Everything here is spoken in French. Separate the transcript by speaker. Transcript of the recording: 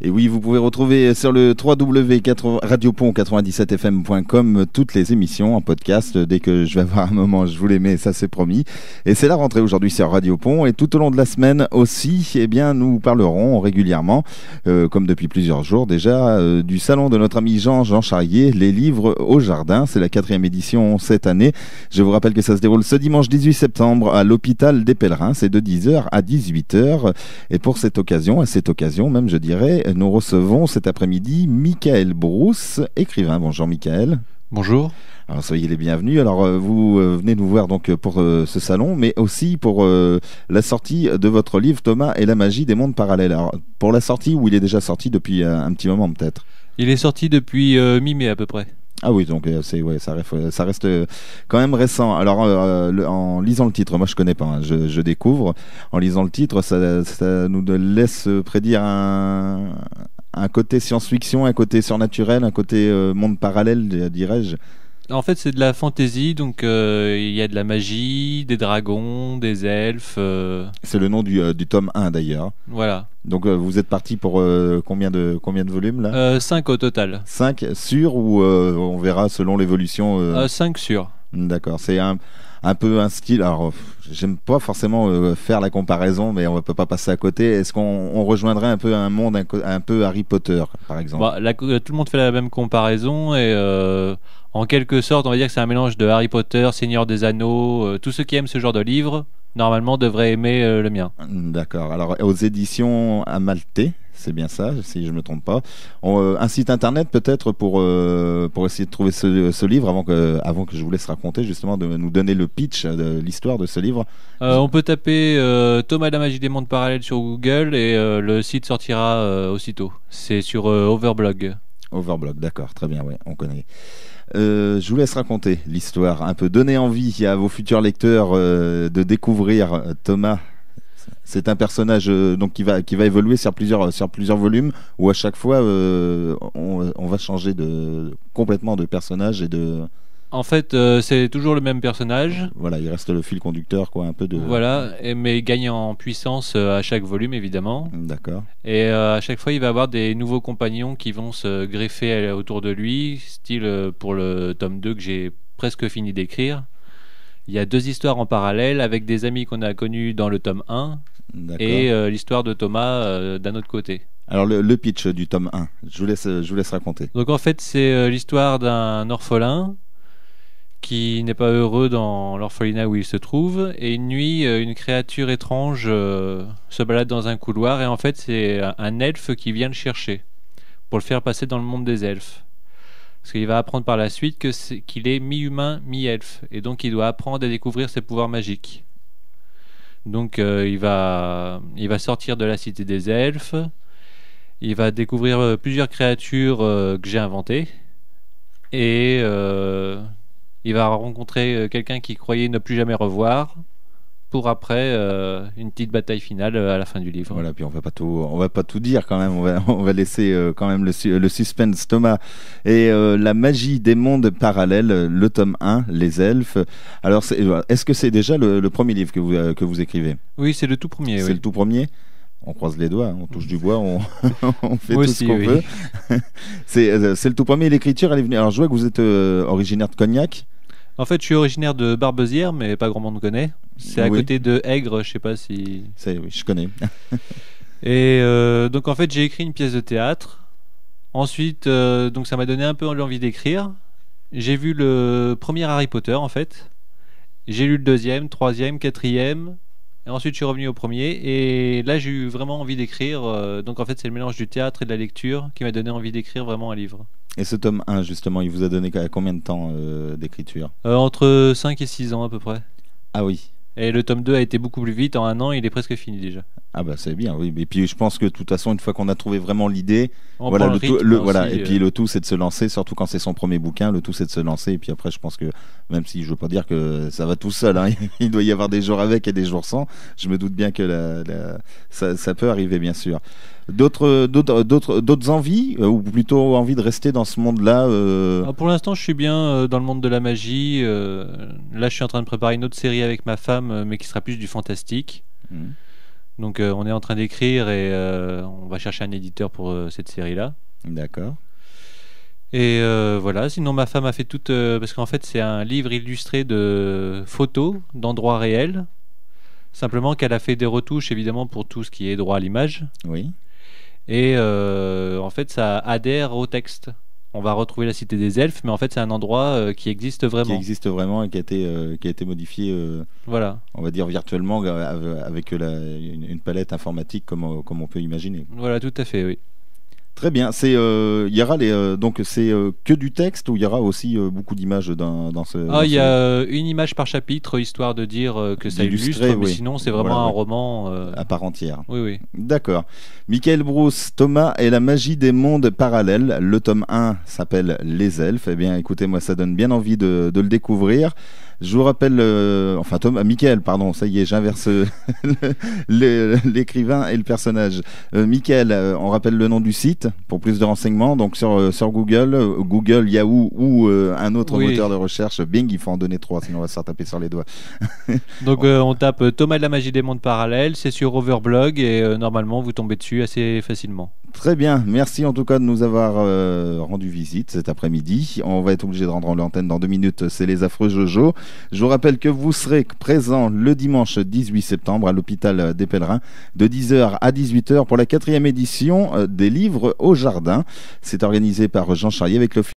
Speaker 1: Et oui, vous pouvez retrouver sur le www.radiopont97fm.com toutes les émissions en podcast. Dès que je vais avoir un moment, je vous les mets, ça c'est promis. Et c'est la rentrée aujourd'hui sur Radio Pont. Et tout au long de la semaine aussi, eh bien, nous parlerons régulièrement, comme depuis plusieurs jours déjà, du salon de notre ami Jean Charrier, les livres au jardin. C'est la 4e édition cette année. Je vous rappelle que ça se déroule ce dimanche 18 septembre à l'hôpital des Pèlerins. C'est de 10h à 18h. Et pour cette occasion, à cette occasion même, je dirais, nous recevons cet après-midi Michael Brousse, écrivain. Bonjour Michael.
Speaker 2: Bonjour.
Speaker 1: Alors soyez les bienvenus. Alors vous venez nous voir donc pour ce salon, mais aussi pour la sortie de votre livre Thomas et la magie des mondes parallèles. Alors pour la sortie, où il est déjà sorti depuis un petit moment peut-être.
Speaker 2: Il est sorti depuis mi-mai à peu près.
Speaker 1: Ah oui, donc ça reste quand même récent. Alors en lisant le titre, moi je connais pas, hein, je découvre. En lisant le titre, ça nous laisse prédire un côté science-fiction, un côté surnaturel, un côté monde parallèle, dirais-je.
Speaker 2: En fait, c'est de la fantaisie, donc il y a de la magie, des dragons, des elfes.
Speaker 1: C'est le nom du tome 1 d'ailleurs.
Speaker 2: Voilà.
Speaker 1: Donc vous êtes parti pour combien de volumes là
Speaker 2: 5 au total.
Speaker 1: 5 sur ou on verra selon l'évolution
Speaker 2: 5 sur.
Speaker 1: D'accord, c'est un peu un style. Alors, j'aime pas forcément faire la comparaison, mais on ne peut pas passer à côté. Est-ce qu'on rejoindrait un peu un monde un peu Harry Potter, par exemple?
Speaker 2: Bah, là, tout le monde fait la même comparaison et en quelque sorte, on va dire que c'est un mélange de Harry Potter, Seigneur des Anneaux. Tous ceux qui aiment ce genre de livre, normalement, devraient aimer le mien.
Speaker 1: D'accord. Alors, aux éditions Amalthée, c'est bien ça, si je ne me trompe pas. Un site internet peut-être pour essayer de trouver ce livre avant que je vous laisse raconter, justement, de nous donner le pitch de l'histoire de ce livre.
Speaker 2: On peut taper Thomas et la magie des mondes parallèles sur Google et le site sortira aussitôt. C'est sur Overblog.
Speaker 1: Overblog, d'accord, très bien, ouais, on connaît. Je vous laisse raconter l'histoire, un peu donner envie à vos futurs lecteurs de découvrir Thomas. C'est un personnage donc qui va évoluer sur plusieurs volumes où à chaque fois on va changer complètement de personnage et de.
Speaker 2: En fait, c'est toujours le même personnage.
Speaker 1: Voilà, il reste le fil conducteur, quoi, un peu de.
Speaker 2: Voilà, mais il gagne en puissance à chaque volume, évidemment.
Speaker 1: D'accord.
Speaker 2: Et à chaque fois, il va avoir des nouveaux compagnons qui vont se greffer autour de lui, style pour le tome 2 que j'ai presque fini d'écrire. Il y a 2 histoires en parallèle avec des amis qu'on a connus dans le tome 1. D'accord. Et l'histoire de Thomas d'un autre côté.
Speaker 1: Alors le pitch du tome 1, je vous laisse raconter.
Speaker 2: Donc en fait, c'est l'histoire d'un orphelin qui n'est pas heureux dans l'orphelinat où il se trouve, et une nuit, une créature étrange se balade dans un couloir, et en fait c'est un elfe qui vient le chercher pour le faire passer dans le monde des elfes. Parce qu'il va apprendre par la suite qu'il est mi-humain, mi-elfe, et donc il doit apprendre à découvrir ses pouvoirs magiques. Donc il va sortir de la cité des elfes, il va découvrir plusieurs créatures que j'ai inventées, et il va rencontrer quelqu'un qu'il croyait ne plus jamais revoir, pour après une petite bataille finale à la fin du livre.
Speaker 1: Voilà, puis on va pas tout dire quand même. On va laisser quand même le suspense. Thomas et la magie des mondes parallèles, le tome 1, les elfes. Alors, est-ce que c'est déjà le premier livre que vous écrivez?
Speaker 2: Oui, c'est le tout premier.
Speaker 1: C'est
Speaker 2: oui.
Speaker 1: le tout premier. On croise les doigts, on touche du bois, on fait
Speaker 2: Moi
Speaker 1: tout
Speaker 2: aussi,
Speaker 1: ce qu'on
Speaker 2: oui.
Speaker 1: peut. C'est le tout premier. L'écriture, elle est venue. Alors, je vois que vous êtes originaire de Cognac.
Speaker 2: En fait, je suis originaire de Barbezières, mais pas grand monde connaît. C'est à côté de Aigre, je sais pas si.
Speaker 1: Oui, je connais.
Speaker 2: Et donc en fait, j'ai écrit une pièce de théâtre. Ensuite, donc ça m'a donné un peu l'envie d'écrire. J'ai vu le premier Harry Potter en fait. J'ai lu le 2e, 3e, 4e. Et ensuite, je suis revenu au premier. Et là, j'ai eu vraiment envie d'écrire. Donc en fait, c'est le mélange du théâtre et de la lecture qui m'a donné envie d'écrire vraiment un livre.
Speaker 1: Et ce tome 1, justement, il vous a donné combien de temps d'écriture?
Speaker 2: Entre 5 et 6 ans à peu près.
Speaker 1: Ah oui.
Speaker 2: Et le tome 2 a été beaucoup plus vite. En 1 an, il est presque fini déjà.
Speaker 1: Ah bah c'est bien, oui. Et puis je pense que de toute façon, une fois qu'on a trouvé vraiment l'idée,
Speaker 2: On
Speaker 1: voilà,
Speaker 2: prend le rythme
Speaker 1: voilà.
Speaker 2: aussi,
Speaker 1: Et puis le tout, c'est de se lancer, surtout quand c'est son premier bouquin. Le tout, c'est de se lancer. Et puis après, je pense que même si je veux pas dire que ça va tout seul, hein, il doit y avoir des jours avec et des jours sans. Je me doute bien que ça peut arriver, bien sûr. D'autres envies ou plutôt envie de rester dans ce monde-là
Speaker 2: Pour l'instant, je suis bien dans le monde de la magie. Là, je suis en train de préparer une autre série avec ma femme, mais qui sera plus du fantastique. Donc on est en train d'écrire et on va chercher un éditeur pour cette série-là.
Speaker 1: D'accord.
Speaker 2: Et voilà, sinon ma femme a fait toute... parce qu'en fait c'est un livre illustré de photos d'endroits réels. Simplement qu'elle a fait des retouches évidemment pour tout ce qui est droit à l'image.
Speaker 1: Oui.
Speaker 2: Et en fait ça adhère au texte. On va retrouver la cité des elfes, mais en fait c'est un endroit qui existe vraiment.
Speaker 1: Qui existe vraiment et qui a été modifié,
Speaker 2: Voilà.
Speaker 1: on va dire virtuellement, avec une palette informatique comme on peut imaginer.
Speaker 2: Voilà, tout à fait, oui.
Speaker 1: Très bien. Il y aura donc c'est que du texte ou il y aura aussi beaucoup d'images dans ce.
Speaker 2: Il y a une image par chapitre, histoire de dire que ça illustre, mais
Speaker 1: oui.
Speaker 2: sinon c'est vraiment
Speaker 1: Voilà,
Speaker 2: un
Speaker 1: ouais.
Speaker 2: roman.
Speaker 1: À part entière.
Speaker 2: Oui, oui.
Speaker 1: D'accord. Michael Bruce, Thomas et la magie des mondes parallèles. Le tome 1 s'appelle Les Elfes. Eh bien, écoutez, moi, ça donne bien envie de le découvrir. Je vous rappelle, Michael, pardon, ça y est, j'inverse l'écrivain et le personnage. Michael, on rappelle le nom du site pour plus de renseignements. Donc sur Google, Google, Yahoo ou un autre
Speaker 2: Oui.
Speaker 1: moteur de recherche, Bing, il faut en donner 3, sinon on va se faire taper sur les doigts.
Speaker 2: Donc on tape Thomas de la magie des mondes parallèles, c'est sur Overblog et normalement vous tombez dessus assez facilement.
Speaker 1: Très bien, merci en tout cas de nous avoir rendu visite cet après-midi. On va être obligé de rendre l'antenne dans 2 minutes, c'est les affreux Jojo. Je vous rappelle que vous serez présent le dimanche 18 septembre à l'hôpital des Pèlerins de 10h à 18h pour la 4e édition des livres au jardin. C'est organisé par Jean Charrier avec le